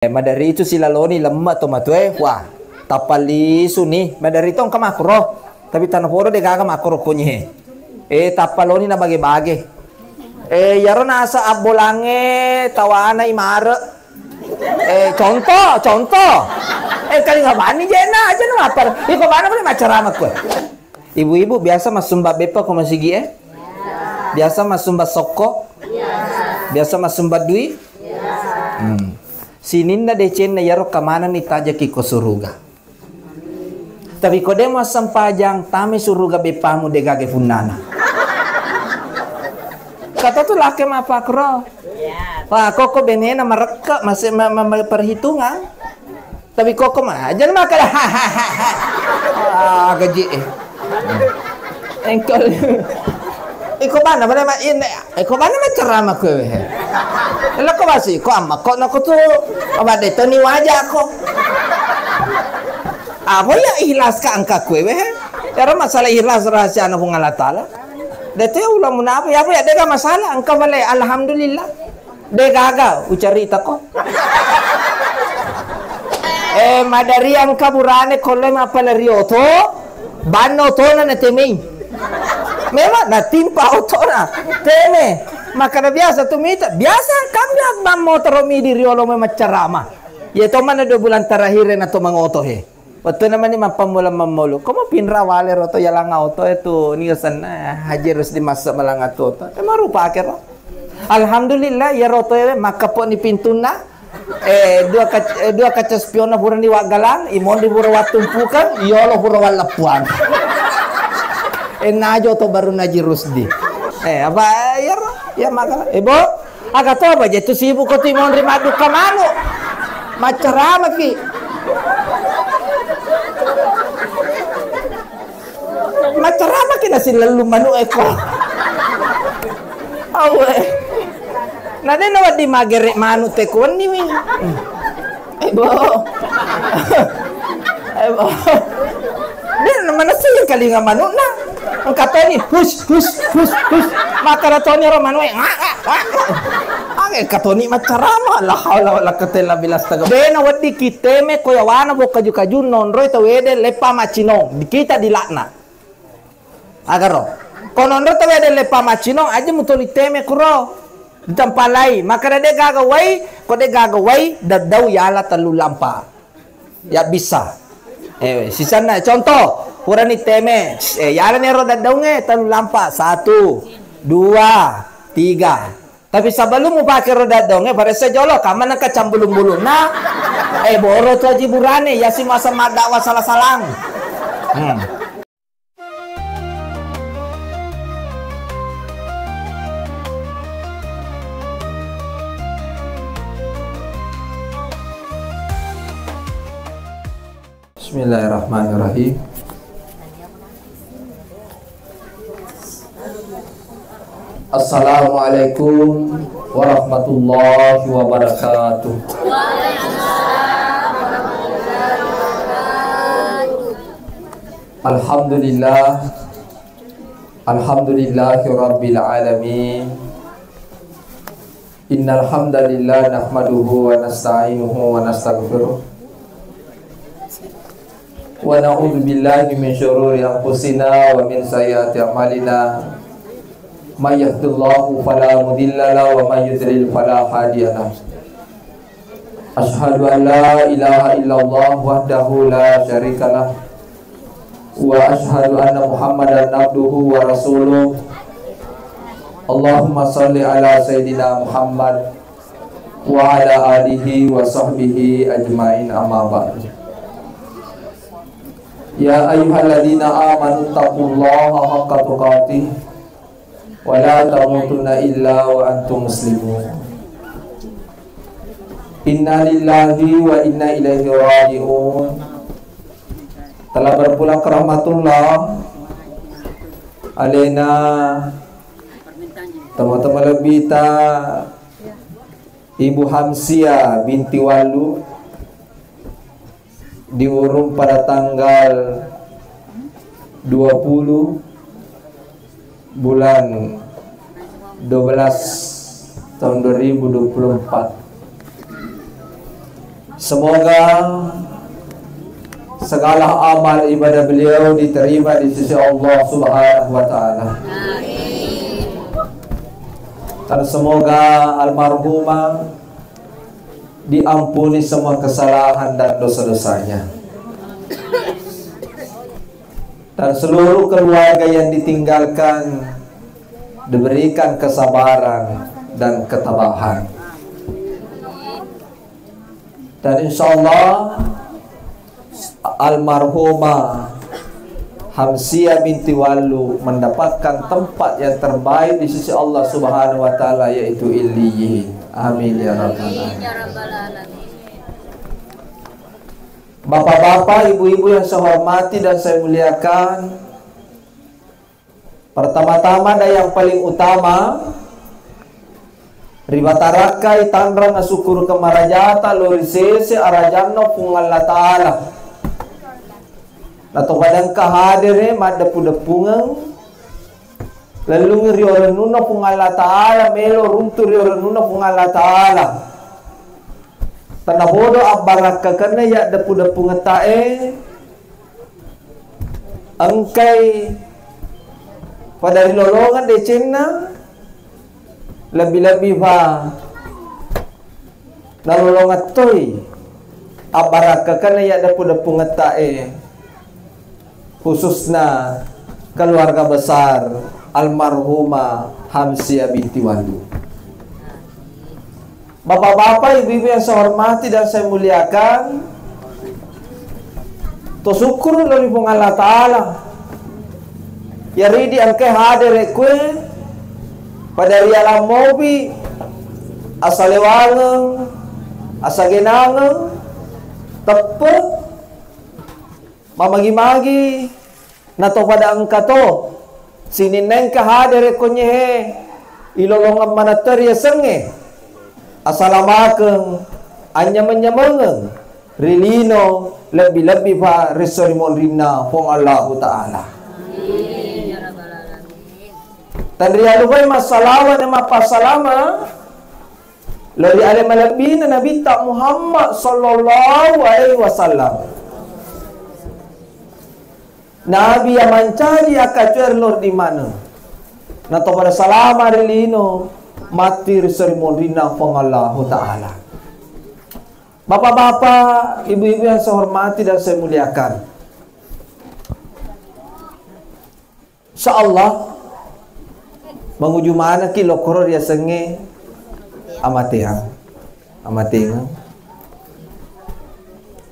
Madari itu sila loni lemma to matue wah tapali suni madari tong kamakro tapi tanah poro de gaga makro kunyi tapaloni na bage-bage yaro nasa abolange tawana imare contoh kali ngabani jena aja no apar iko bana boleh macarama ko ibu-ibu biasa masumba bepa ko masigi biasa masumba soko biasa masumba dui sininda decen na yaro kamana ni taja kiko suruga tapi kode mo sampajang tame suruga bepamu de gage funana kata tu laki mapakro wah koko benena mereka masih perhitungan tapi koko mah jangan makan gaji engkol iko bana bana ma in iko bana ma cerama ko Ela ko basi ko amma ko na ko tu abade to ni wajah ko apa ya ikhlas ka angka ko ya masalah ikhlas rahasia na hung Allah taala dete ulah munapa ya apa ya dega masalah angka bale alhamdulillah de gaga ucarita ko madari angka burane kolle ma pala rioto banno to na temei memang na timpa otora teme maka biasa tumita biasa kami agma motor mi di riolo macarama ya to mana 2 bulan terakhir na to mangoto he waktu naman ni mapamula mamolo como pinra wale roto yalang auto itu ni sana haji harus dimasak malang auto marupa akhir alhamdulillah ya roto maka po ni pintuna dua kaca spion na buran di wagalan imon di burawa tumpukan yolo burawa lapuan najo to baru naji rusdi apa ya maka ibu agak to ba jetu sibu ko timon ri madu kamano macarama ki macarama ki nasin lalu manu eko awe nade no di magere manu te kon ni ibu dia mana sih kali nga manu na ang katoni push maka ratoni romano ang katoni macarama la hawla wala katela bilas taga bena wadi kiteme ko yawana bo kaju nonro to wede lepa macino dikita dilakna agaro kononro to wede lepa macino aja mutoli teme kuro ditampalai maka de gagawai ko de gagawai dadau yala talu lampa ya bisa sisana contoh purani teme yala nero dadau nge talu lampa 1 2 3 tapi sebelum mo pakai roda dong pada sejolo kamana kacambulung-bulung nah boro to jiburane ya si masa madakwa salah-salang Bismillahirrahmanirrahim. Assalamualaikum warahmatullahi wabarakatuh. Alhamdulillahi rabbil alamin. Innal hamdalillah nahmaduhu wa nasta'inuhu wa nastaghfiruh. Wa na'udzu billahi min syururi anfusina wa min sayyiati a'malina. May yahdihillahu fala mudilla lahu wa may yudlil fala hadiya lahu. Asyhadu an la ilaha illallah wahdahu la syarika lah wa asyhadu anna Muhammadan abduhu wa rasuluh. Allahumma shalli ala sayidina Muhammad wa ala alihi wa sahbihi ajmain amma ba'd. Ya ayyuhalladzina amanu taqullaha haqqa tuqatih wa la tamutunna illa wa antum muslimun. Inna lillahi wa inna ilaihi raji'un. Telah berpulang ke rahmatullah alaina teman-teman lebita Ibu Hamsia binti Walu diurung pada tanggal 20 bulan 12 tahun 2024 Semoga segala amal ibadah beliau diterima di sisi Allah Subhanahu wa Ta'ala. Dan semoga almarhumah diampuni semua kesalahan dan dosa-dosanya. Dan seluruh keluarga yang ditinggalkan diberikan kesabaran dan ketabahan. Dan insya Allah almarhumah Hamsiah binti Walu mendapatkan tempat yang terbaik di sisi Allah Subhanahu wa Ta'ala, yaitu Illiyin. Amin ya rabbal alamin. Bapak-bapak, ibu-ibu yang saya hormati dan saya muliakan, pertama-tama dan yang paling utama, ribatarakai tanrang asyukur kemarajata lorisese arajanno pung Allah Ta'ala. Nato padang kahadere madapu-dapungang lalu ngirioranuna pung Allah Ta'ala melo runtur rioranuna pung Allah Ta'ala. Tanabodo abaraka karena ya dapu-dapungan tae angkai pada rilolongan de Cina lebih-lebih pa nalolongan toy abaraka karena ya dapu-dapungan tae, khususnya keluarga besar almarhumah Hamsiah binti Walu. Bapak-bapak, ibu-ibu yang saya hormati dan saya muliakan, to syukur dari Allah Ta'ala ya ridi angke hadir kue pada rialam mobi asalewangang asagenangang tepet mamagi-magi nato pada angkato sinineng kahadir konyehe ilolongan manater ya senge asalamakeng anyam-anyamengeng rilino lebih-lebih pa resorimon rina pong Allah Ta'ala. Dan rialubay masalawa na mapasalama lari alimalabi na Nabi Ta Muhammad sallallahu alaihi wasallam. Nabi yang mencari akacuer lor di mana. Nato pada salama rilino mati resorimon rina pong Allah Ta'ala. Bapak-bapak, ibu-ibu yang saya hormati dan saya muliakan, insyaallah menguju mana ki lokoro dia senge amateang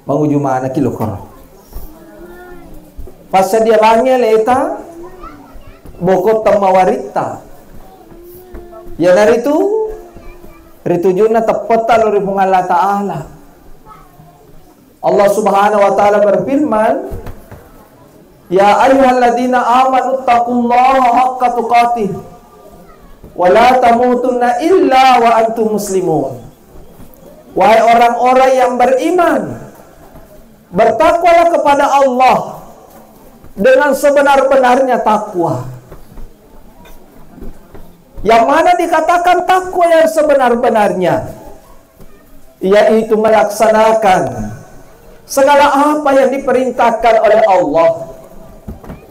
menguju mana ki lokoro pas dia banyak leta bokot tamawarita ya dari itu ritujuna tepeta lori Allah Ta'ala. Allah Subhanahu wa Ta'ala berfirman, ya ayyuhalladzina amanu taqullaha haqqa tuqatih wa la tamutunna illa wa antum muslimun. Wahai orang-orang yang beriman, bertakwalah kepada Allah dengan sebenar-benarnya takwa. Yang mana dikatakan takwa yang sebenar-benarnya, yaitu melaksanakan segala apa yang diperintahkan oleh Allah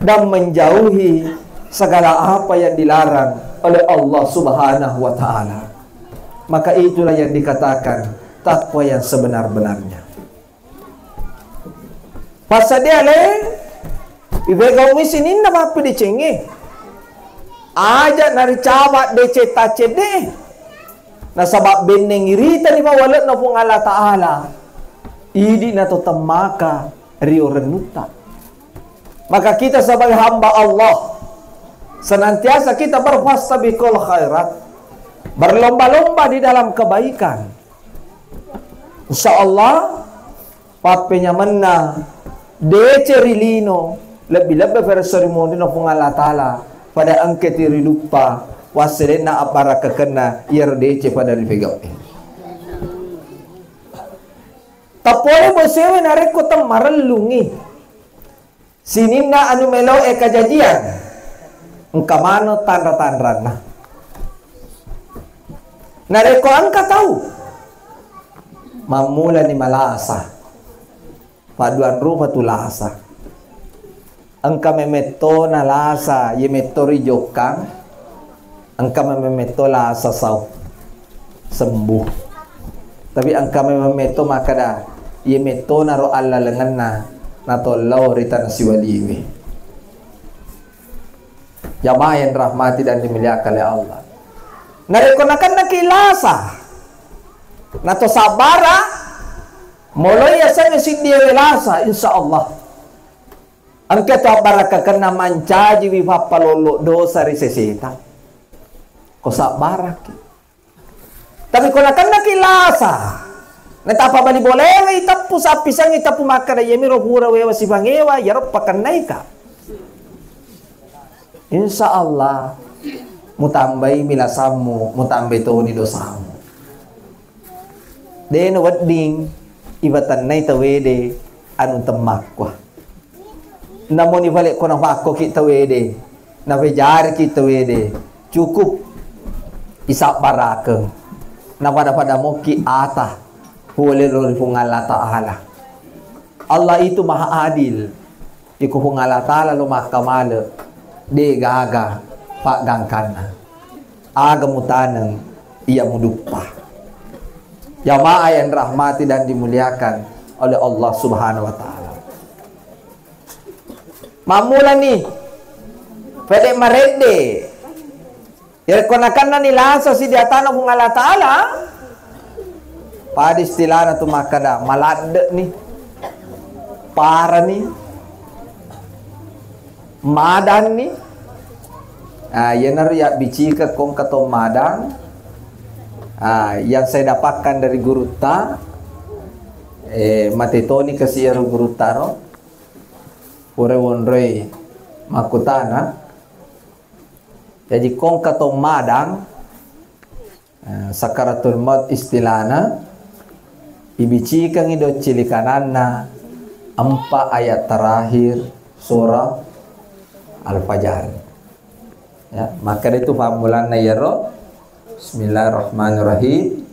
dan menjauhi segala apa yang dilarang oleh Allah Subhanahu wa Ta'ala. Maka itulah yang dikatakan takwa yang sebenar-benarnya. Pasal dia ibegau misinin na apa dicenge aja nari cabat dece tacede na sabab beneng irita ni mawalat na pong Allah Ta'ala idi na to temaka rio renuta. Maka kita sebagai hamba Allah senantiasa kita berfastabiqul khairat, berlomba-lomba di dalam kebaikan. Insyaallah papenya menna dece rilino lebih-lebih versorimo dino pong Allah Ta'ala pada angketi rilupa waselena apara kekena yer dece pada rifegau. Tapole bosewe nareko tam marelungi. Sininna anu melo kajajian. Engkamano tanda-tandana. Nareko angka tahu. mamula ni malasa paduan rupa tu lasa angka memeto na lasa ye metori jokang angka memeto lasa sau sembuh tapi angka memeto maka dah ye meto na ro alla lengan na tollau rita na siwaliwi. Jamaah yang rahmati dan dimuliakan oleh Allah, narekonakan na kilasa na to sabara mulai asa nga sindiya lasa insyaallah ang kato baraka kana mancaji wi papalolo dosa risesita ko sabara tapi ko nakan nakilasa natapa bali boleh itapu sa pisang itapu makada yemi ro hura wewa si bangewa yarop pakanay ka insyaallah mutambai milasamu mutambai to ni dosamu deno wadding ibatan nay tawede anu temakwa namun ibalik ko na wako kita wede na bejar kita wede cukup isak barakeng na pada mo ki ata boleh rifung Allah Ta'ala. Allah itu maha adil iku hung Allah Ta'ala lo makamala de gaga pak gangkana aga mutaneng ia mudupa. Jamaah yang rahmati dan dimuliakan oleh Allah Subhanahu wa taala. Mamula ni pwede marede. Konakan na nilasa si diatana kung Allah Ta'ala. Pada istilah na tumakada malade ni. Para ni. Madan ni. Yan na riyak bicika kong katong madan. Yang saya dapatkan dari guru ta matitoni kasi ero guru ta no pure wonrei makutana jadi kong katong madang sakaratul maut istilana ibicikang ido cilikanana 4 ayat terakhir surah Al-Fajr ya maka itu pamulan na yero. Bismillahirrahmanirrahim.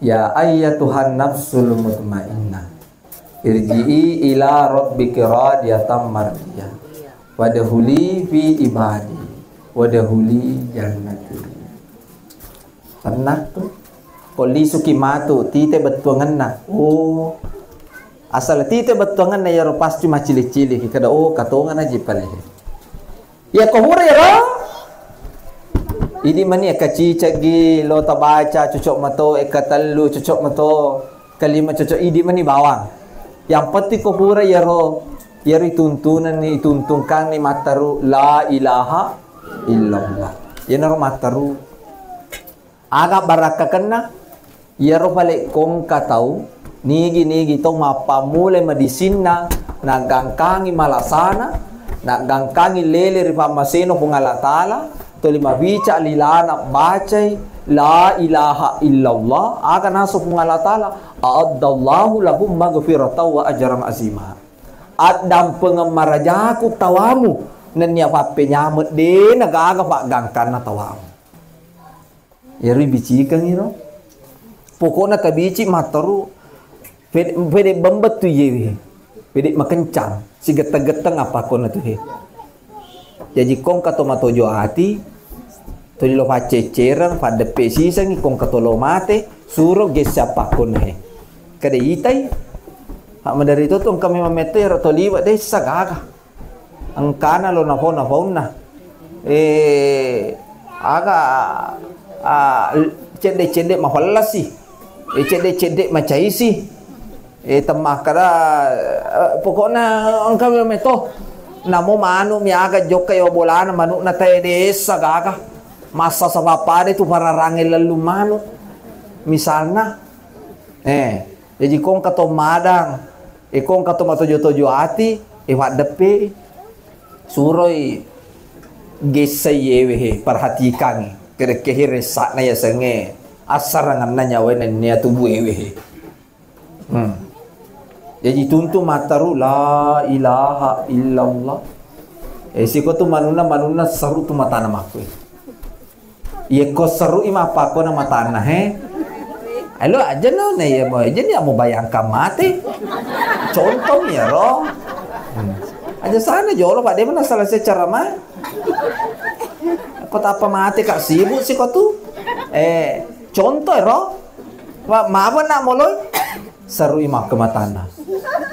Ya ayyatuhan nafsul mutmainnah irji'i ila rabbiki radiyatan mardiyah wadkhuli fi ibadi wadkhuli jannati. Pernah tuh kolisu kimatu tite betuangan na asal tite betuangan na yaro pas cuma cilik-cilik kada katongan aja pale ya kohura yaro. Ini mani kacica gi lo tabaca cucuk mato ekatallu cucuk mato kalima cucuk ini mani bawang yang penting ko pura yaro tuntunan ni tuntungkan ni mataru la ilaha illallah yanaro mataru aga baraka kana yaro balik kong katau nigi to mapamule medisinna nagangkangi malasana nagangkangi lele ripamaseno kung Allah Ta'ala to lima bica lilana bacai la ilaha illallah akan masuk kung Allah Ta'ala a'addallahu lahum maghfiratan wa ajran azima adam pengemarajaku tawamu nanya pape nyamut de nagaga pak gangkan na tawamu yari bici kang iro pokoknya kabici mataru pede bembet tu yewi pede makencang si geteng-geteng apa kona tu he jadi kong kato matojo hati to lo pace cerang pada pesi sangi kong kato lo mate suro gesa pakon he kada itai hak madari to tong kami mamete ro to liwa de sagaga ang kana lo na phone aga cende maholasi cende macaisi temah kada pokoknya ang kami mameto namo manu miaga jok kayo bola na manu na tayo desa gaga masa sa papade tu para rangil lalu manu misalnya jadi kong kato madang kong kato matojo-tojo ati wadepe suroi gesay yewe perhatikan kere kehire sakna ya senge asarangan nanya wenen niya tubuh yewe jadi tuntu mataru la ilaha illallah. Siko tu manuna seru tu matana makwe. Ye ko seru ima apa ko na matana he. Alo aja no nih ya mau aja nih mau bayangkan mati. Contoh ya roh. Aja sana jolo Pak dia mana salah secara mah. Kau apa mati kak sibuk sih kau tuh. Contoh roh. Wah apa nak moloi? Seru imak kematana.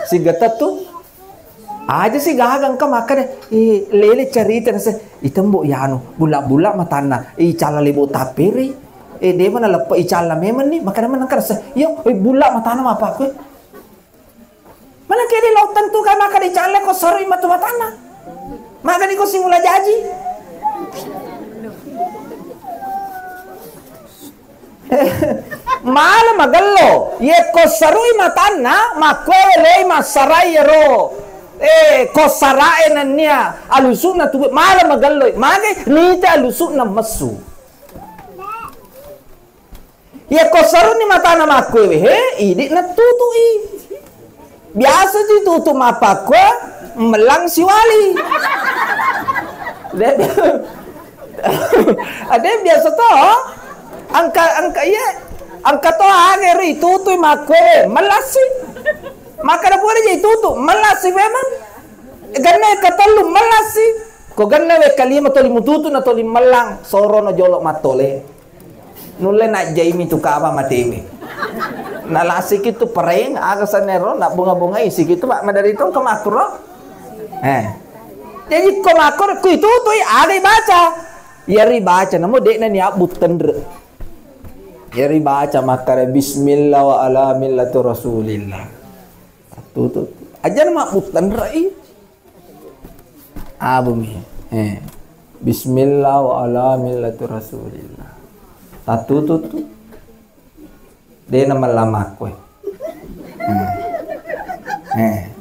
Si getet tuh. Aja sih gagang ka makan lele cerita nasa itembo yano bula-bula matana cala libo tapiri dia mana lepa cala memang nih makan mana kan sa yo bula matana apa aku mana kayak di lautan tuh kan makan cala kok sorry matu matana makan iko simula jaji malam magallo ye ko sarui matana makwele masarai ro kosarae na niya alusuk na tuwi malam magaloy magay nita alusuk na masu ya kosaro ni mata na makwewe idi na tutui biasa di tutu mapakwa melang siwali ada biasa to angka iya angka to angeri tutui makwewe melasi maka na pwede jay tutu malasi memang ganna katalu malasi ko ganna we kalima toli mututu na toli malang soro no jolok matole nulle na jay mi tu kaba matemi nalasi kitu pareng aga sanero na bunga-bunga isi kitu mak madarito kamakro jadi kamakro ku itu tuh ada baca yari baca namo dek na niya butendre yari baca makare bismillah wa ala millati rasulillah tuh aja nama mutan rai bumi bismillah wa ala millati rasulillah tuh dia nama lama kue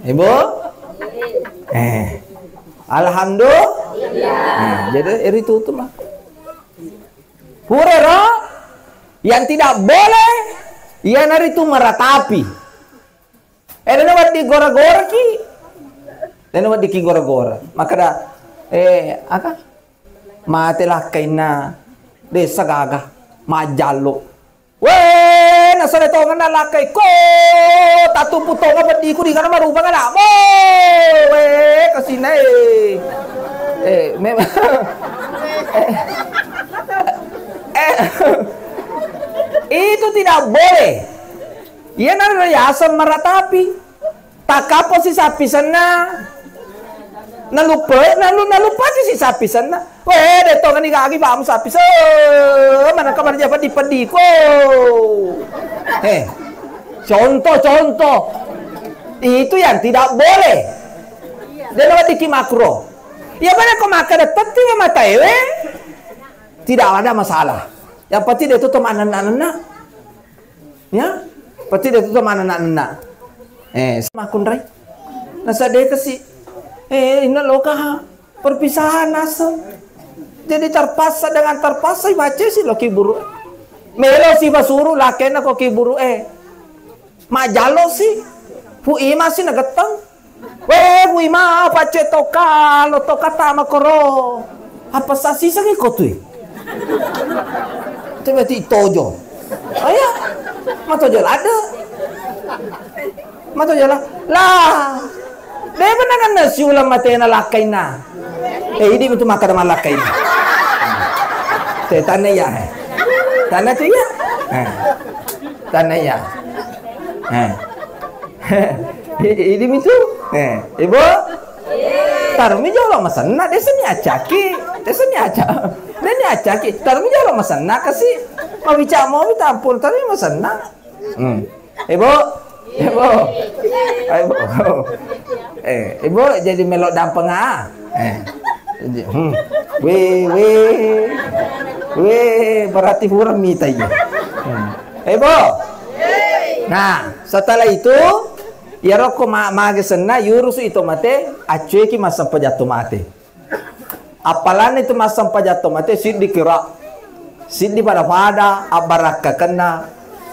ibu alhamdulillah jadi itu tuh mah purero yang tidak boleh yang hari itu meratapi dan wat di gora-gora ki. Dan wat di ki gora-gora. Maka da aka mate lah kaina desa gaga majalo. We nasare to ngana lakai ko tatu puto nga badi ko di kana maruba ngana mo. We kasina memang itu tidak boleh. Yan ang rayasang maratapi. Takapo si sapisan na. Nalupa si sapisan na. Weh, deto nga ni kaki ba mo sapisan. Mana ka man dyan padi-padi ko. Contoh. Itu yang tidak boleh. Dan naman di kimakro. Ya mana ko makadapat yung matay, tidak ada masalah. Yang pati dito tumanan-anan na. Ya? Pati dia tuh mana nak semakun rai nasa deh kasi ina loka perpisahan asal jadi terpaksa dengan terpaksa baca si loki buru melo si basuru laki na koki buru majalo si pu ima si nagatang pu ima apa toka lo toka tama koro apa sasi sangi kotui tiba-tiba tojo ayah mato jala ada mato jala lah dia benar kan nasi ulam mati na lakai na ini betul makan sama lakai na tanah ya tanah tu ya tanah ya ini betul ibu tarmi jauh masana desa ni acaki dan ni acaki tarmi jauh masana kasih mau tampun tadi masana ibu ibu jadi melok dampeng berarti kurang mita ya ibu nah setelah itu ya roko magesena yurus itu mate acueki masam pajatu mate apalan itu masam pajatu mate sidi kira sidi pada abaraka kena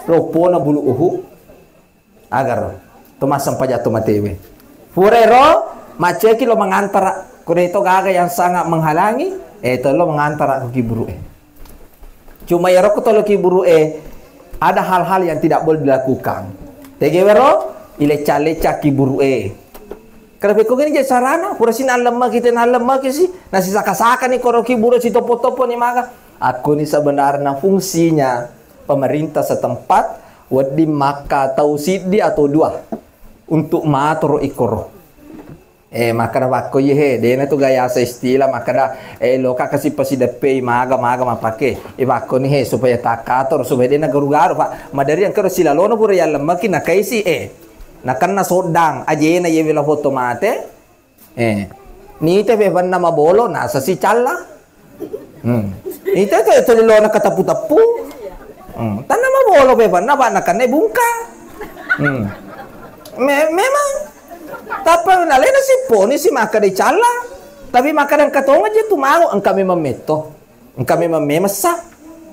ropona bulu uhu agar tumasam pajatu mate we furero maceki lo mengantara kureto gaga yang sangat menghalangi itu lo mengantara ke kiburu cuma ya roko to lo kiburu Ada hal-hal yang tidak boleh dilakukan. Tegewero ileca-leca kiburue. Kenapa kau gini jadi sarana? Pura sini lemah kita lemah sih. Nasi saka-saka nih koro kiburu si topo-topo nih maka. Aku nih sebenarnya fungsinya pemerintah setempat wadi maka atau sidi atau dua untuk matro ikoro. Maka dah wako ye dena tu gaya sa istilah maka dah loka kasi pasidape maga mapake wako ni supaya takator supaya dena garu-garu pak madari yang karo sila lono pura yang lemaki na kaisi nakan na sodang aje na ye vela foto mate ni te bevan nama bolo na sa si challa ite to lona katapu-tapu tan nama bolo bevan na ba nakan ne bungka memang tapi nalena si poni si maka di cala tapi makanan katong aja tu mau ang kami memeto ang kami mememesa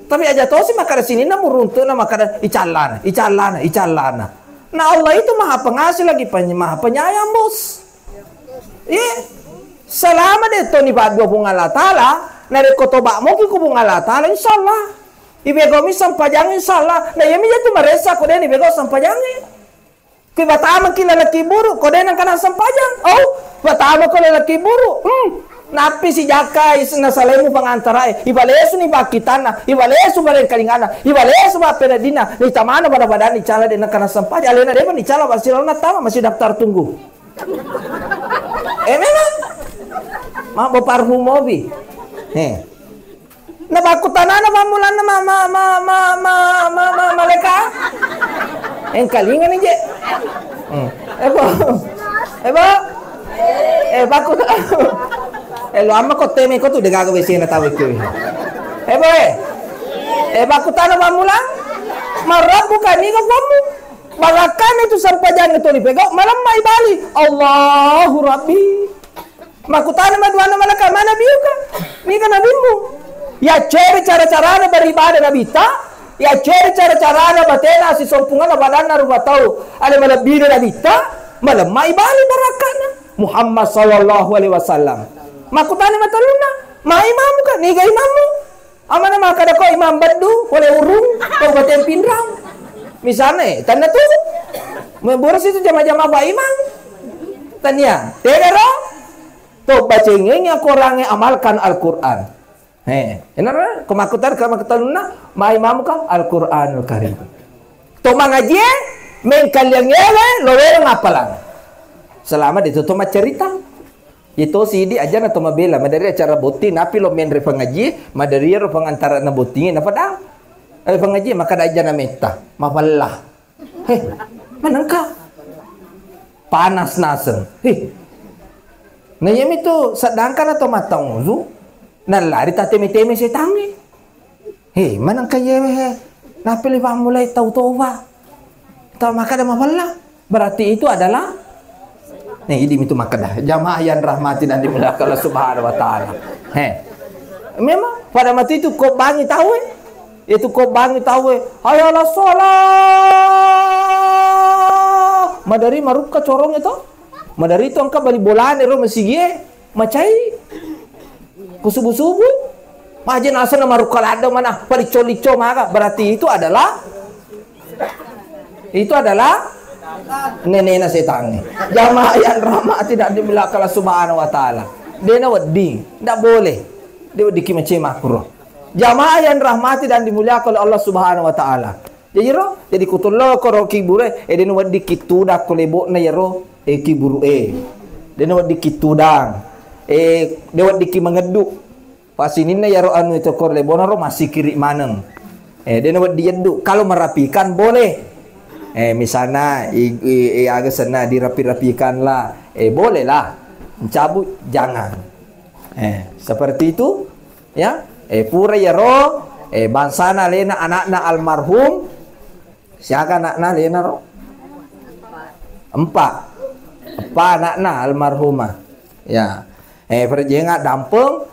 tapi aja to si maka sini na murunto na makanan icalana nah Allah itu maha pengasih lagi maha penyayang bos selama dito ni badwa bunga latala na de kotoba mo ki bunga latala insyaallah ibego mi sampajang insyaallah na yemi tu maresa ko den ibego sampajang batama kila laki buru kode nang kana sampajang batama ko laki buru napi si jakai na salemu pangantara ibalesu ni bakitana ibalesu bare kalingana ibalesu ba peradina ni tamana pada badan ni cala de nang kana sampajang alena de ni cala basilona tama masih daftar tunggu memang ma bo parfum mobi na bakutana na mamulan na maleka kalingan ni je bakut lo ama ko teme ko tu de gaga besi na tawe ko bakutana mamulan marabu kani ko kamu balakan itu sampajang itu ni pego malam mai bali Allahu Rabbi makutana madwana malaka mana biuka ni kana bimbu ya cari cara-cara beribadah nabita ya cari cara-cara batena si sompungan badan na ruba tau ale malabira nabita malamai bali barakana Muhammad sallallahu alaihi wasallam makutani mataluna ma imamu ka ni ga imamu amana makada ko imam baddu oleh urung ko baten pindrang misalnya tanda tu memboros itu jama-jama ba imam tanya tegero to bacengenya korangnya amalkan Al-Qur'an enak kemakutan luna mai mamu ka Al-Qur'anul Karim to mangaji mengkaliang yewe lowere ngapalan selama ditutup cerita itu si di aja na to mabela madari acara boti napi lo men re pangaji madari ro pangantara na botingin na pada pangaji maka da aja na meta mapalla manangka panas nasen ngayem itu sedangkan atau matang zu nalari ta teme-teme si tangi manang kaya napili pa mulai tahu-tahu ba maka dah mawala berarti itu adalah ini itu maka dah jamaah yang rahmati dan dimuliakan Allah subhanahu wa ta'ala memang pada mati itu kau bangi tahu itu kau bangi tahu hayalah sholat madari maruk ka corong itu madari itu angka bali bolaan ero masih macai kusubu-subu majen asal nama rukalada mana parico-lico maka berarti itu adalah nenena setan jamaah yang rahmat tidak dimilakala subhanahu wa ta'ala dena wedi tidak boleh dia wedi kimacem makruh jamaah yang rahmati dan dimuliakan oleh Allah subhanahu wa ta'ala jadi kutullo koro kibure dena wedi kituda kolebo na yero kiburu dena wedi kitudang dewat diki mengeduk pasinin na yaro anu itu korle bonaro masih kiri maneng dia dewat dieduk kalau merapikan boleh misalnya agak sana dirapi-rapikan lah boleh lah mencabut jangan seperti itu ya pura yaro bansana lena anakna almarhum siapa anakna lena ro empat anakna almarhumah ya perjengat dampeng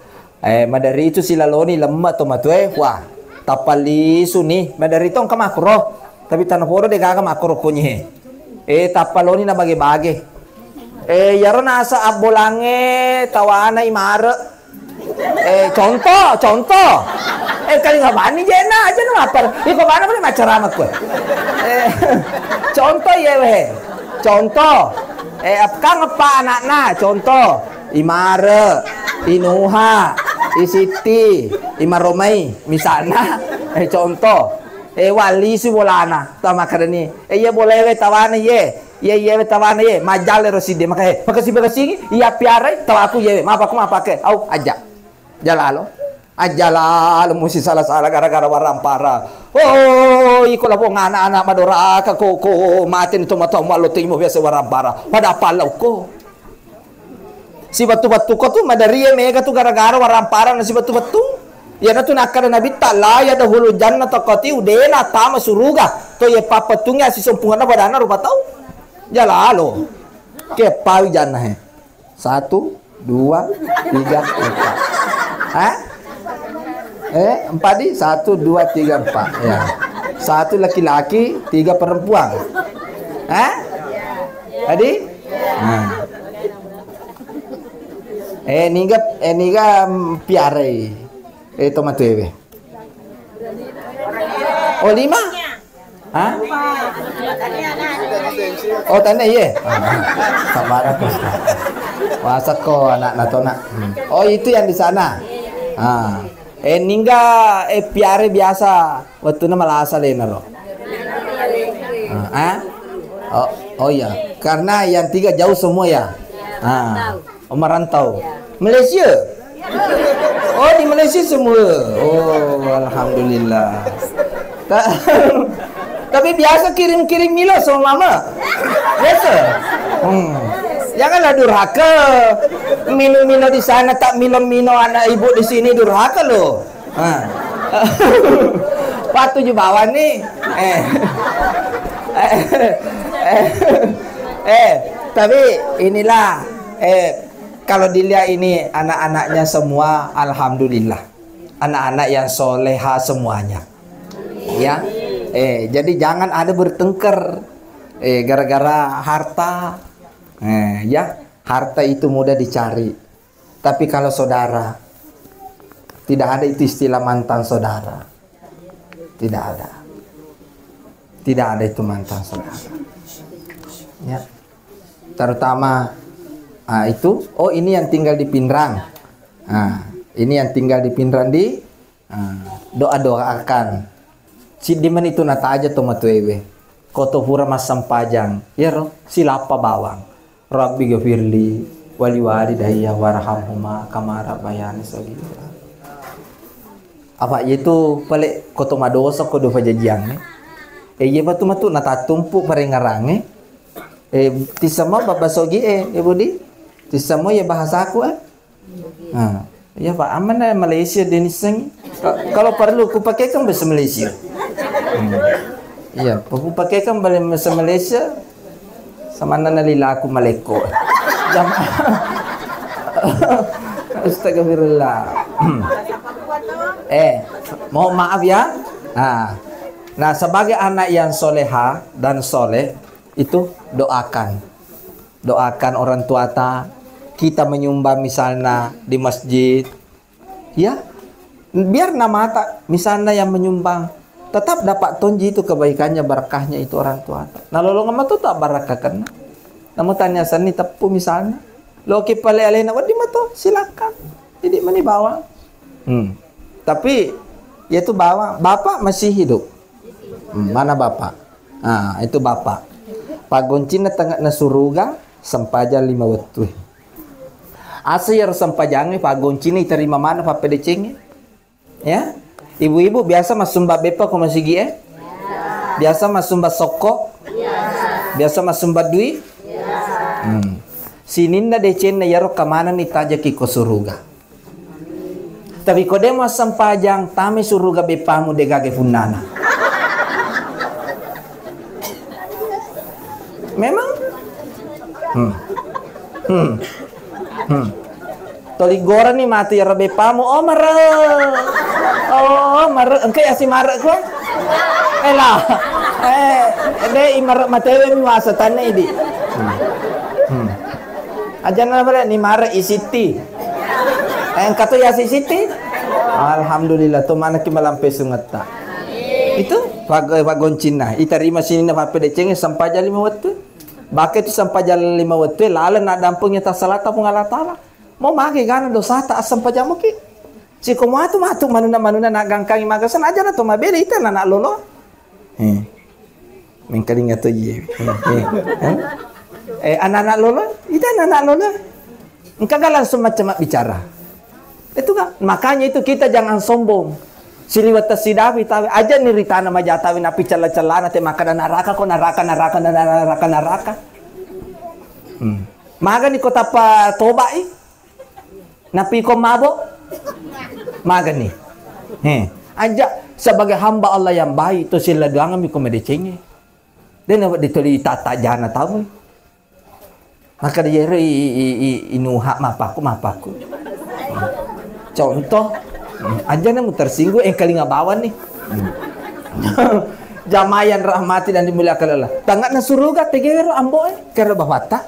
madari itu silaloni lemah to matue wah tapali suni madari tong kamakro tapi tanah poro de gaga makro kunyi tapaloni na bage-bage yaro nasa abolange tawana imare contoh Kali nggak bani jena aja no apa? Iko mana boleh macaram aku. Contoh ya weh. Contoh. Kang apa anak-anak? Contoh. Imare, Inuha, Isiti, Imaromai, misalnya. Contoh. Wali si bolana. Tama karani. Iya boleh weh tawana ye. Iya tawana ye. Majal roside makanya. Makasih. Iya piara tawa aku ye. Maaf aku pakai. Au aja. Jalalo. Ajala mesti salah gara-gara warampara. Oh, iko la po anak-anak madora ka ko matin to matawa lo timo biasa warampara. Pada palau ko. Si batu-batu ko tu madariya mega tu gara-gara warampara na si batu-batu. Ya na tu nakara nabi tala ya dahulu jannah taqati udena tama suruga. To ye papatungnya si sompungan na badana rupa tau. Jalalo. Ke pawi jannah he. 1 2 3 4. Hah? 4 di 1 2 3 4 ya. 1 laki-laki 3 perempuan. Tadi? Nah. Niga piare. Tomato eve. Oh 5? Hah? Oh tanda ye. Sabar aku. Wasak ko anak natona. Oh itu yang di sana. Ningga piare biasa waktu na malasa lena lo. Oh iya, karena yang 3 jauh semua ya. Merantau. Malaysia. Oh di Malaysia semua. Oh alhamdulillah. Tapi biasa kirim Milo sama mama. Biasa. Janganlah durhaka. Mino di sana tak mino anak ibu di sini durhaka loh. Patu ju bawah nih. Tapi inilah kalau dilihat ini anak-anaknya semua alhamdulillah. Anak-anak yang soleha semuanya. Ya. Jadi jangan ada bertengkar gara-gara harta. Ya, harta itu mudah dicari. Tapi kalau saudara, tidak ada itu istilah mantan saudara. Tidak ada. Tidak ada itu mantan saudara. Ya. Terutama itu, ini yang tinggal di Pinrang. Ini yang tinggal di Pinrang di doa-doakan. Si diman itu nata aja tomato ewe. Koto pura masam pajang. Ya roh, silapa bawang. Rabbi gafirli wali walidayya warhamhuma kama rabbayani shaghira. Apa itu pale koto madosa ko do pajajiang ne. Ye batu matu natatumpu parengarange. Tisama babasogi budi. Tisama ya bahasa aku ya Pak aman na Malaysia deniseng. Kalau perlu ku pakaikan bahasa Malaysia. Iya, aku pakaikan bahasa Malaysia. Sama nalila aku maleko. Astagfirullah. Mohon maaf ya. Nah, sebagai anak yang soleha dan soleh itu doakan orang tua kita menyumbang misalnya di masjid, ya biar nama misalnya yang menyumbang tetap dapat tonji itu kebaikannya berkahnya itu orang tua. Nah lolong tu tak barakah kena. Namun tanya seni tepu misalnya, lo kipale alena wadi mato silakan. Jadi mani bawa. Tapi yaitu bawa bapak masih hidup. Mana bapak? Itu bapak. Pagoncina tengah nasuruga sempaja 5 waktu. Asyir sempajangi pagoncina terima mana pak pedeceng? Ya? Ibu-ibu biasa masumba bepa ko masigi Biasa masumba soko? Biasa masumba dui? Sininda decen na yaro kamana ni taja ki ko suruga. Tapi ko de masam pajang tame suruga bepamu de gage funana. Memang? Toligora ni mati ya bepamu mare engke asi mare ko lah de imar matewe mi wasatan idi aja na bala ni mare isiti kato ya siti Alhamdulillah to mana ki malampe sungat ta. Itu pagon Cina. Itarima sini na papede cenge sampai jam 5 waktu. Bake tu sampai jam 5 waktu lalu nak dampungnya ta salata pun Allah taala. Mau mage gana dosa ta sampai jam ki. Ciko matu manuna nak gangkangi magasan aja na to mabele ita na lolo. Mengkalinga to ye. Anak-anak lolo, ita anak lolo. Engkau gak langsung macam bicara. Itu kan makanya itu kita jangan sombong. Siliwat sidawi tawi aja nih ritana majatawi napi cala-calana te makanan naraka ko naraka. Maga ni kota pa tobai. Napi ko mabo. Maga ni. Aja sebagai hamba Allah yang baik itu sila doang mi ko medecenge. Dan awak ditoli tata jana tahu. Maka dia inuha mapaku. Contoh aja namu tersinggung kalinga bawan nih. Jamayan rahmati dan dimuliakan Allah. Tangan na suruga tegero amboy kera bawata.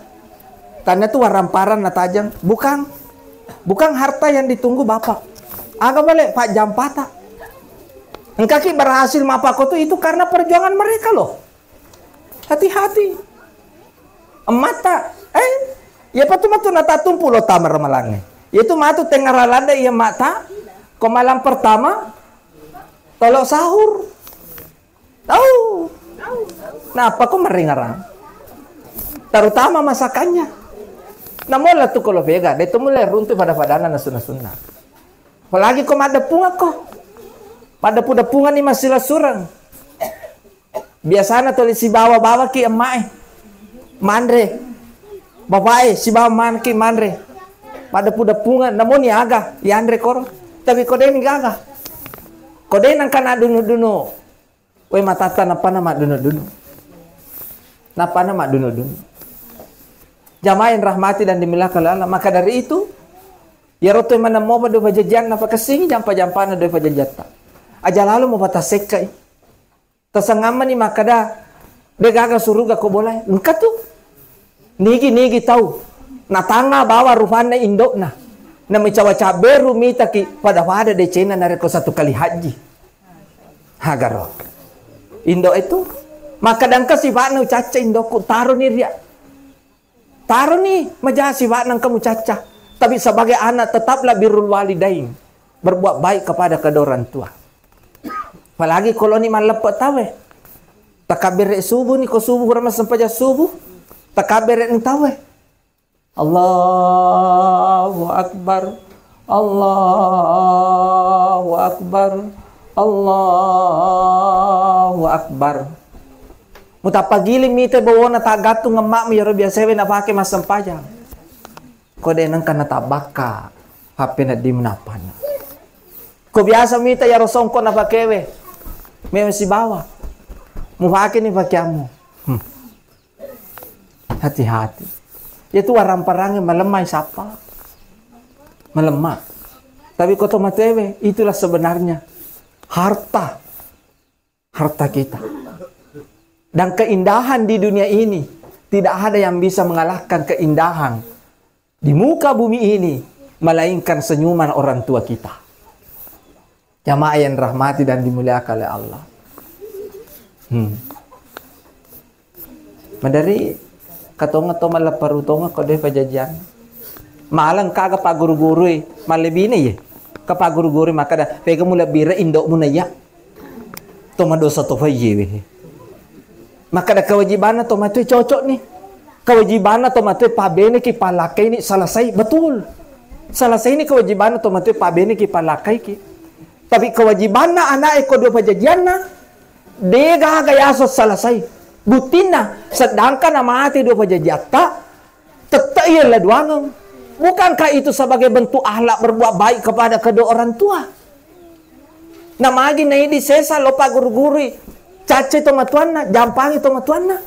Tanya tu waramparan na tajam. Bukan harta yang ditunggu Bapak. Agak balik Pak Jampata. Engkaki berhasil mapako tu itu karena perjuangan mereka loh. Hati-hati. Mata. Ya patu nata tumpu lo tamar malange. Itu matu tengah ralanda iya mata. Ko malam pertama tolok sahur. Tahu. Nah, apa kok meringarang? Terutama masakannya. Namun lah tu kalau vega, dia tu mulai runtuh pada padana na sunah. Apalagi kok ada punga kok. Pada punga ni masih lah surang. Biasanya tulis si bawa ki emak mandre. Bapak si bawa man ki mandre. Pada punga namun ni aga, ya andre koro. Tapi kode ni gaga. Kode nang kana dunu. We matata napa nama dunu. Napa nama dunu. Jamaah yang rahmati dan dimuliakan Allah. Maka dari itu, ya roto mana mau pada pajajan napa kesini jampa-jampana do pajajata. Aja lalu mau batas sekai. Tasangaman ni maka dah de gaga suruga ko boleh. Engka tu. Nigi tahu. Na tanga bawa rupana indok na. Na mecawa beru mita ki pada de cina nareko satu kali haji. Hagaro. Indo itu maka dangka sifat nu caca indokku taruh ni ria. Taruh ni majah sifat nang kamu caca. Tapi sebagai anak tetaplah birrul walidain. Berbuat baik kepada kedua orang tua. Apalagi kalau ni malepet tawe. Takabir subuh ni ko subuh ramai sampai subuh. Takabir ni tawe. Allahu Akbar. Allahu Akbar. Allahu Akbar. Mutapagiling mite bawa na tagatu ngemak mi yoro biasa na pake masam pajang. Kode nang kana tabaka hape na di menapan. Ko biasa mite yaro songko na pakewe. Me masih bawa. Mu pake ni pakiamu. Hati-hati. Itu waramparangnya melemah siapa? Melemah. Tapi koto matewe itulah sebenarnya harta kita. Dan keindahan di dunia ini tidak ada yang bisa mengalahkan keindahan di muka bumi ini melainkan senyuman orang tua kita. Jamaah yang rahmati dan dimuliakan oleh Allah. Madari katonga to malaparutonga ko de pajajan. Malang kaga paguru-guru malebine ye. Kapaguru-guru maka da pega mula bira indok muna ya. To madosa to faye. Maka da kewajiban to matu cocok nih. Kewajiban to matu pabene ki palakai ni selesai betul. Selesai ini kewajiban to matu pabene ki palakai ki. Tapi kewajiban anak eko do pajajanna de gaya so selesai. Butina sedangkan nama hati dua pajajata tetap ialah duangang. Bukankah itu sebagai bentuk akhlak berbuat baik kepada kedua orang tua? Nama lagi nai di sesa lopa guru-guru cace to matuanna jampangi to matuanna.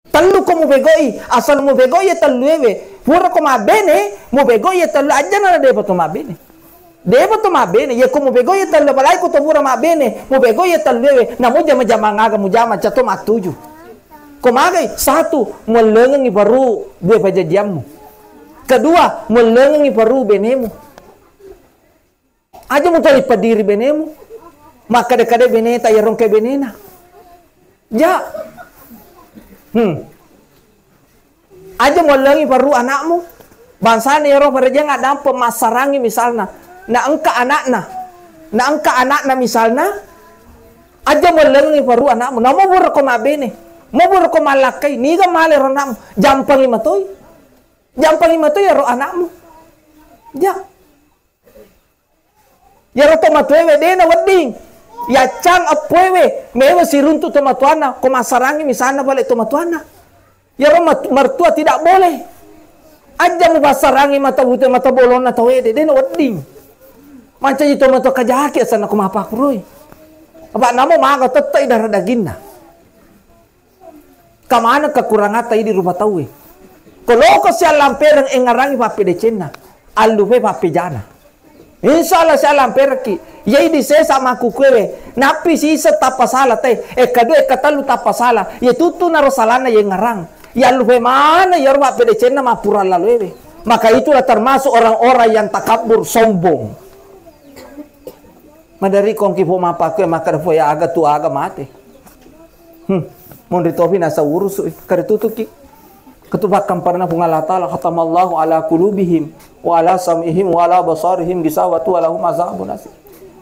Telu ko mo begoi asal mo begoi ya telu ewe pura ko mabene mo begoi ya telu aja na de to mabene. Deva to mabene ye ko mo bego ye tal balai ko to mura mabene mo bego ye tal lewe na mo jama ngaga mo jama chato matuju ko magai satu mo lengengi baru dua pajajiammu kedua mo lengengi baru benemu Aja mo tali padiri benemu. Maka dekade beneta yarong ke benena. Ja. Aja mo langi paru anakmu. Bangsa ni yarong pada jangan ada pemasarangi misalnya. Na angka anakna misalnya. Aja mo langi paru anakmu. Na mo buro ko mabene. Mo buro ko malakay. Ni ka mali ro anakmu. Jampang imatoy. Jampang imatoy yaro anakmu. Ja. Yaro tomatwewe dena wading. Ya cang apwewe. Mewa siruntu tomatuana. Kumasarangi misalnya balik tomatuana. Yaro mertua tidak boleh. Aja mo basarangi mata buta mata bolon na tawede. Dena wading. Macam itu matua kajaki asana kumapakuroy. Apa namo maga tetay darah daging na. Kamana kekurangan tayo di rumah tahu. Kalau ko siya lamperang engarangi papi decena, alupe papi jana. Inshallah siya lamper ki. Yai di saya sama kukwewe. Napi si isa tapasala tay. Kadua katalu tapasala. Ye tutu naro salana ye ngarang. Ya alupe mana ya rumah papi decena mapura laluwe. Maka itulah termasuk orang-orang yang takabur sombong. Madari kongki po mapakwe maka po ya aga tu aga mate. Mondri topi nasa urus kare tutuki. Ketubakan parna pung Allah Ta'ala khatamallahu ala qulubihim wa ala sam'ihim wa ala basarihim gisawatu wa lahum azabun asim.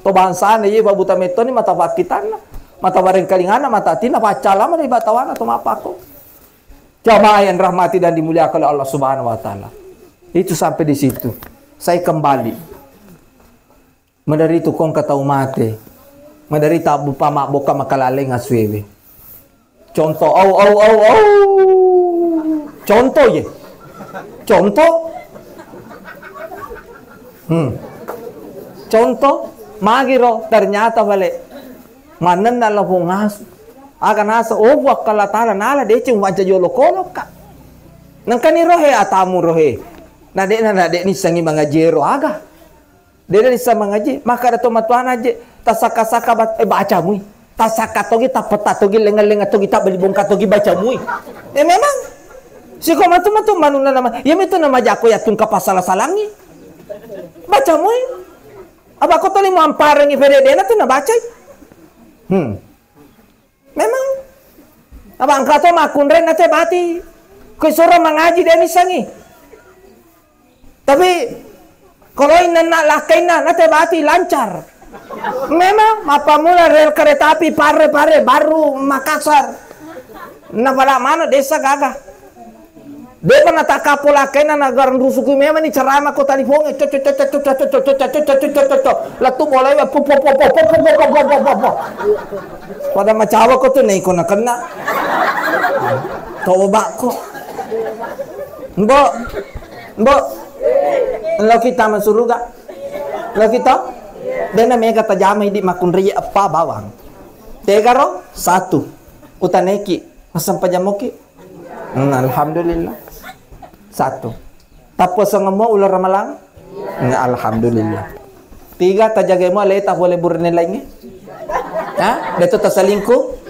To bansana ye babuta metoni mata pakitanna mata bareng kalingana mata tina pacala mah batawana to mapako. Jamaah yang rahmati dan dimuliakan oleh Allah Subhanahu wa taala. Itu sampai di situ. Saya kembali. Madari itu kong katau mate. Madari tabu pamak boka makalale ngaswewe. Contoh Contoh ye. Contoh. Contoh magiro ternyata balik. Manen nala pungas. Aga nasa wak kalatala nala deceng waja yolo kolok ka. Nang kaniro he atamu rohe. Nade ni sangi mangajero aga. Dede ni sa mangaji maka dato matuana je tasaka-saka baca mui. Tasaka togi tapeta togi lenga-lenga togi tak belibongka togi baca mui. Memang si ko matu manuna nama. Ya itu nama jako ya tungka pasala salangi. Baca mui. Aba ko tali mo amparengi fededena tu na baca. Memang. Aba angkato makunren na te bati. Ko sura mangaji deni sangi. Tapi kalau ina nak lakai na te bati lancar. Memang mapamula rel kereta api pare baru Makassar. Na pada mana desa gagah. Dia pernah tak kapola kena nagaran rusuku memang ni ceramah kota di Ponge. Latu boleh pada macawa ko tu nei ko na kena. Toba ko. Mbok. Lo kita masuruga. Lo kita dena mega tajama di makunri apa bawang. Tegaro satu. Utaneki masam pajamoki. Alhamdulillah. Satu. Tapos ang mo ular ramalang? Alhamdulillah. Tiga tajaga mo aleta boleh burnilai ngi. Ha? Deto tasalingko?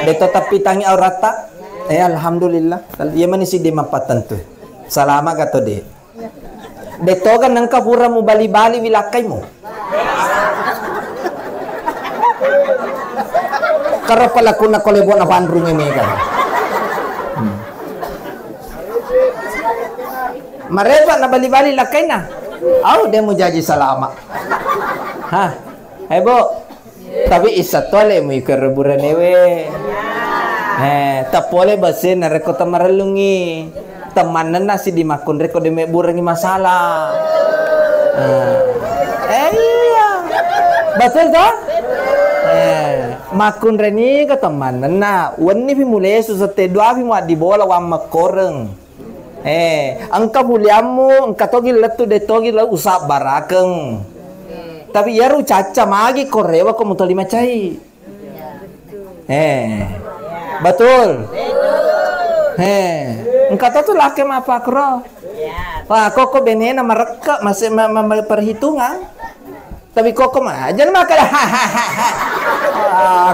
Deto tapitangi aurata? Alhamdulillah. Yaman si di mapatan tu. Salama gato de. Deto kan nang kapura mo bali-bali wilakay mo. Karo pala ko na kolebo na pandrung mega. Mareba na bali-bali lakay na. Dia mau jadi salama. Hah? Hebo. Tapi isa tole mo ikareburan ewe. Tapole base na reko tamaralungi. Tamanan na si di makun reko de burangi masalah. Iya. Betul toh? Makun reni ka tamanan na. Wani pi mule susate dua pi mo di bola wa makoreng. Angka buliamu, angka togi letu de togi la usap barakeng. Tapi yaru caca magi korewa ko mutali macai. Betul. Angka tu laki apa kro? Wah, koko benena mereka masih perhitungan. Tapi koko mah jangan makan.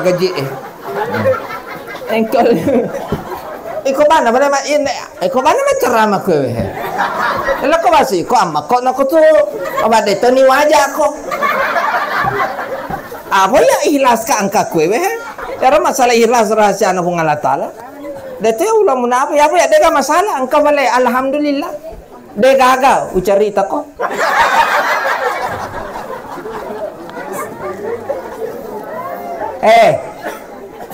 Gaji. Engkol. Iko mana ini? Iko mana ceramah kowe? Lah ko basi ko amma ko nako tu abade to ni wajah ko. Apa ya ikhlas ka angka kue weh? Cara masalah ikhlas rahasia anu Allah Taala. Dete ulah mun apa ya deka masalah angka bale alhamdulillah. De gagal ucari tako.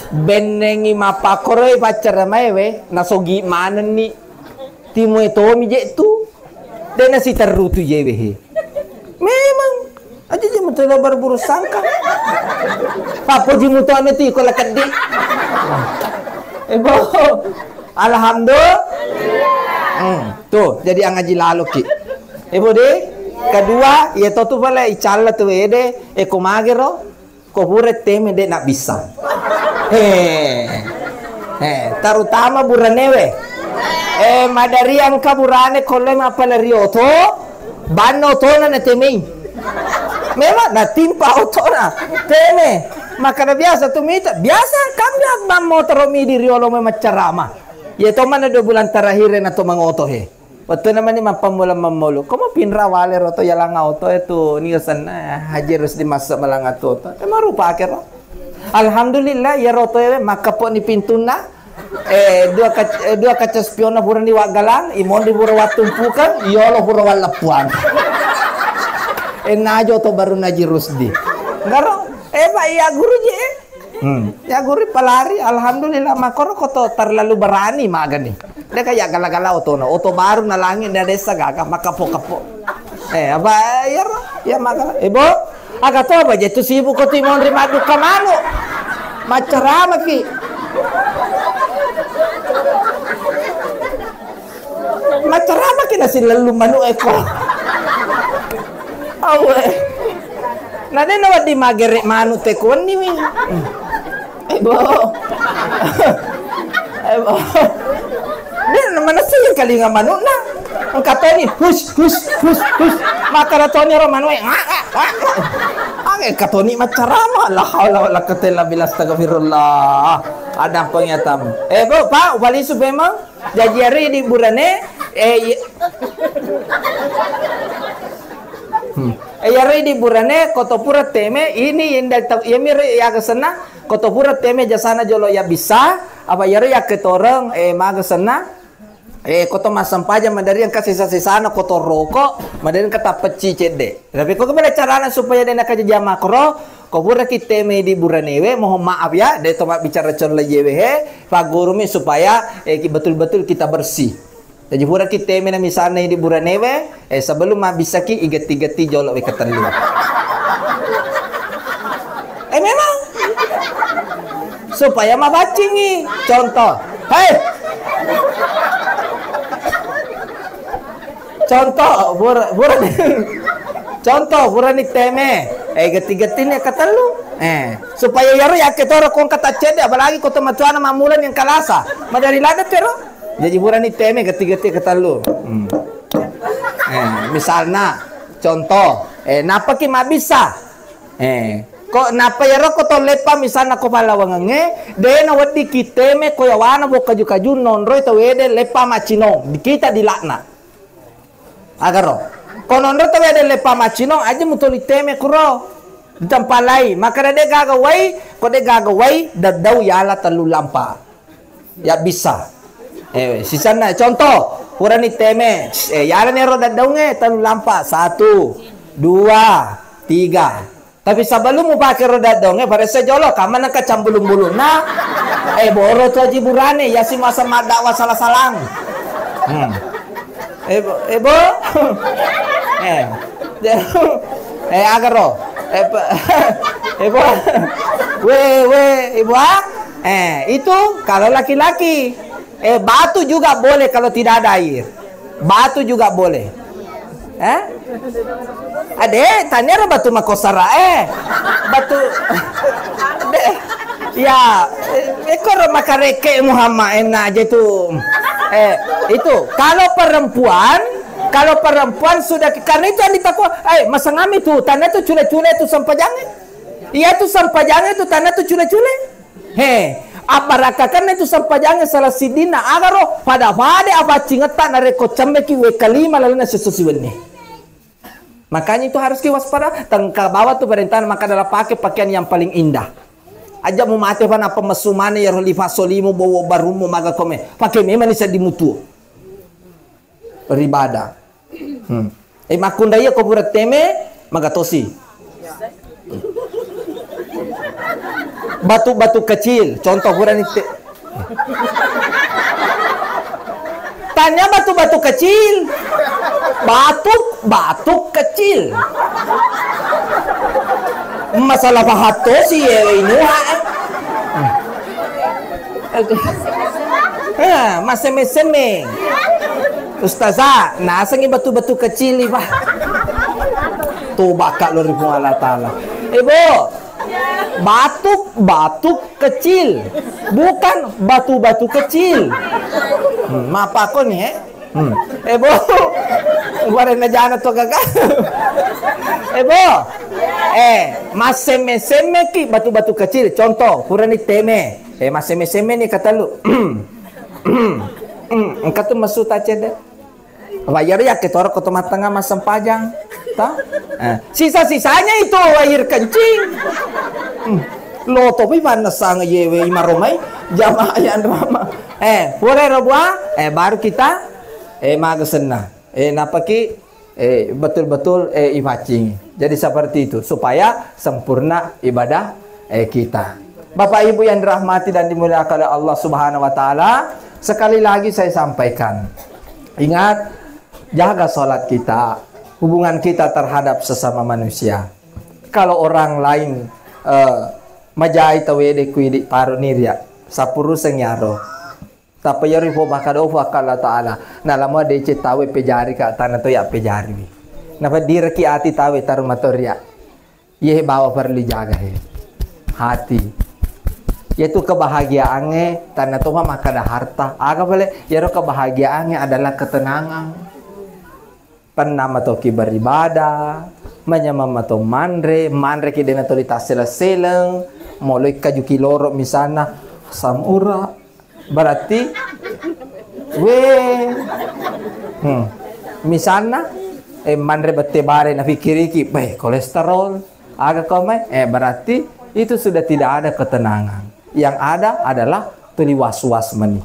Benengi mapakoroi pacar we nasogi mana ni timu itu je tu dan nasi terutu je we memang aja je mutu berburu sangka papo je mutu ane ti kola kedi ebo alhamdulillah tuh jadi ang ngaji lalu ki ebo de kedua ya tu pala icala tu ede komagero ko pure teme de nak bisa terutama buranewe madari ang kaburane kolem apala rioto banno tona na temei memang na timpa otona teme maka na biasa tumita biasa kami agmam motor mi di riolo me macarama ya to mana 2 bulan terakhir na to mangoto waktu naman ni mapamulang mamolo komo pinrawale roto yalang auto itu niusan haji harus dimasak malang auto marupa akhir alhamdulillah ya roto maka po ni pintuna dua kaca spion na buran di wagalan imon di bura watumpukan yolo bura walapuan najo to baru naji rusdi ngaro pak ya guru je ya guru palari alhamdulillah makoro koto terlalu berani magani dia kayak gala-gala oto baru na langit da desa gaga makapo-kapo apa ya maka ibu agak to ba je tu sibu ko timon ri madu kamano macarama ki macarama ki nasi lalu manu eko awe nade no di magere manu te kon ni mi ibu ibu dia mana sih kali nga manu na ang katoni hush maka ratoni ro manu ang katoni macarama la haula wala quwwata illa billah astagfirullah ada penyatam bo pak wali subema jajari di burane yari di burane kotopura teme ini indak yamir ya kesana kotopura teme jasana jolo ya bisa apa yari ya ketoreng magasana koto masam paja mandari yang kasih sisana koto rokok mandari kata peci cede tapi kok gimana caranya supaya dia nak kerja makro kau pura kita di buranewe mohon maaf ya dia tomak bicara contoh jewehe pak guru mi supaya betul-betul kita bersih jadi pura kita misalnya di buranewe sebelum bisa ki iget-igeti jolok we ketelu memang supaya mabacingi contoh contoh burani teme geti-getinya ketelu supaya yaro ya ketoro kon kata cede apalagi kota matuana mamulan yang kalasa madari lada tero jadi burani teme geti-geti ketelu misalnya contoh napa ki mabisa kok napa yaro koto lepa misalnya ko palawangenge de na wadi kiteme ko yawana bo kaju-kaju nonro to wede lepa macino kita dilakna agaro konon rata wede lepa macino aja mutoli teme kuro ditampalai maka de gagawai ko de gagawai dadau yala telu lampa ya bisa sisana contoh purani teme yala nero dadau nge telu lampa 1 2 3 tapi sebelum mau pakai roda dong pada sejolo kaman ka cambulung-bulung nah boro tu aji burane ya si masa madakwa salah-salang Ebo agaro Ebo ibu itu kalau laki-laki batu juga boleh kalau tidak ada air batu juga boleh ade tanya batu makosara batu ya ekor makareke Muhammad enak aja tuh itu kalau perempuan sudah karena itu yang ditakwa masa ngami tuh tanda tuh cule-cule tuh sampajangnya iya tuh sampajangnya tuh tanda tuh cule-cule aparakakan itu sampajangnya salah sidina agaro pada apa cingetan areko cambeki we kalima lalu na sesusiwene Makanya itu harus waspada. Tengka bawah tuh perintah, maka adalah pakai pakaian yang paling indah. Aja mau mati pan apa mesumane ya roli fasolimu bawa barumu maga kome. Pakai memang bisa dimutu. Beribadah. Makunda iya ko burat teme magatosi. Batu-batu kecil, contoh buran itu. Tanya batu-batu kecil. Batuk kecil. Masalah bahato sih inuha. Maseme-seme. Ustazah, nasang batu-batu kecil iba. Tuh bakal lori pun Allah Ta'ala. Ibu, batuk kecil, bukan batu-batu kecil. Maaf aku nih, Ibu, kemarin aja anak tuh kakak. Ibu, maseme-seme ki batu-batu kecil. Contoh, kurang ni teme. Maseme-seme ni kata lu. Engkau tuh masuk aja deh. Bayar ya ke torok ke tengah masam pajang. Sisa-sisanya itu air kencing. Lo topi mana sang yewe imaromai jamaah yang drama. Pura robua, baru kita magasena. Napaki betul-betul ibacing. Jadi seperti itu supaya sempurna ibadah kita. Bapak Ibu yang dirahmati dan dimuliakan oleh Allah Subhanahu wa taala, sekali lagi saya sampaikan. Ingat, jaga sholat kita, hubungan kita terhadap sesama manusia. Kalau orang lain majai tawede kuidi paru nirya sapuru sengyaro tapi yari po bakado fakala taala na lamo de tawe pejari ka tanah to ya pejari napa direki ati tawe tarumatorya ye bawa perlu jaga hati yaitu kebahagiaannya tanah to maka ada harta aga boleh yaro kebahagiaannya adalah ketenangan penama toki beribadah menyamama to mandre ki dena to ditasela-seleng mulai kaju kiloro misalnya samura berarti misalnya mandre bete bare na fikiriki kolesterol agak komai berarti itu sudah tidak ada ketenangan. Yang ada adalah tuli was-was meni.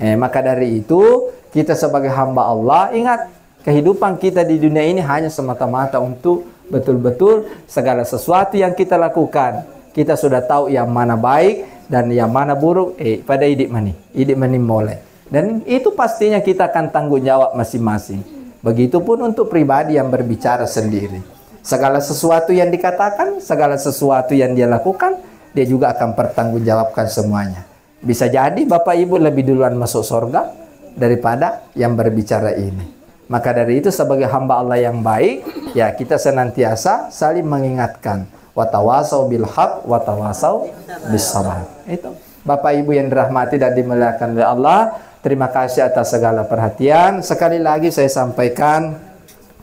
Maka dari itu kita sebagai hamba Allah ingat kehidupan kita di dunia ini hanya semata-mata untuk betul-betul segala sesuatu yang kita lakukan kita sudah tahu yang mana baik dan yang mana buruk pada idik mani mulai. Dan itu pastinya kita akan tanggung jawab masing-masing. Begitupun untuk pribadi yang berbicara sendiri. Segala sesuatu yang dikatakan, segala sesuatu yang dia lakukan, dia juga akan pertanggungjawabkan semuanya. Bisa jadi Bapak Ibu lebih duluan masuk surga daripada yang berbicara ini. Maka dari itu sebagai hamba Allah yang baik, ya kita senantiasa saling mengingatkan. Watawasau bil haq, watawasau bis sabar. Itu Bapak Ibu yang dirahmati dan dimuliakan oleh Allah, terima kasih atas segala perhatian. Sekali lagi saya sampaikan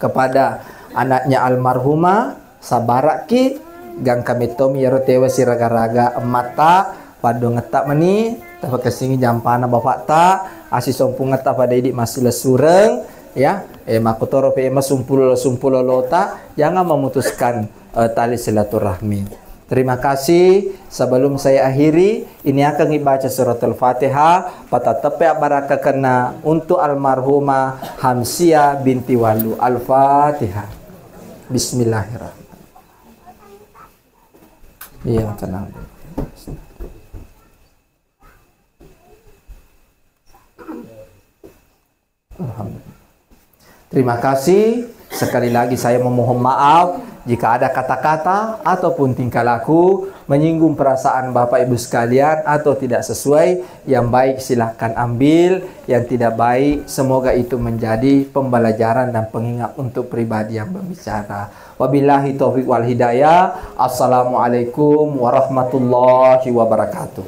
kepada anaknya almarhumah Sabaraki gang kami tomi yaro tewa siraga-raga mata padu ngetak meni tapi kesingi jampana bapak ta asi sompung ngetak pada idik masih lesureng ya makutoro pe sumpul lota jangan memutuskan tali silaturahmi. Terima kasih. Sebelum saya akhiri, ini akan dibaca surat Al-Fatihah patatepe baraka kena untuk almarhumah Hamsia binti Walu. Al-Fatihah. Bismillahirrahmanirrahim. Iya, tenang. Alhamdulillah. Terima kasih. Sekali lagi saya memohon maaf jika ada kata-kata ataupun tingkah laku menyinggung perasaan Bapak Ibu sekalian atau tidak sesuai. Yang baik silahkan ambil, yang tidak baik semoga itu menjadi pembelajaran dan pengingat untuk pribadi yang berbicara. Wabillahi taufiq wal hidayah. Assalamualaikum warahmatullahi wabarakatuh.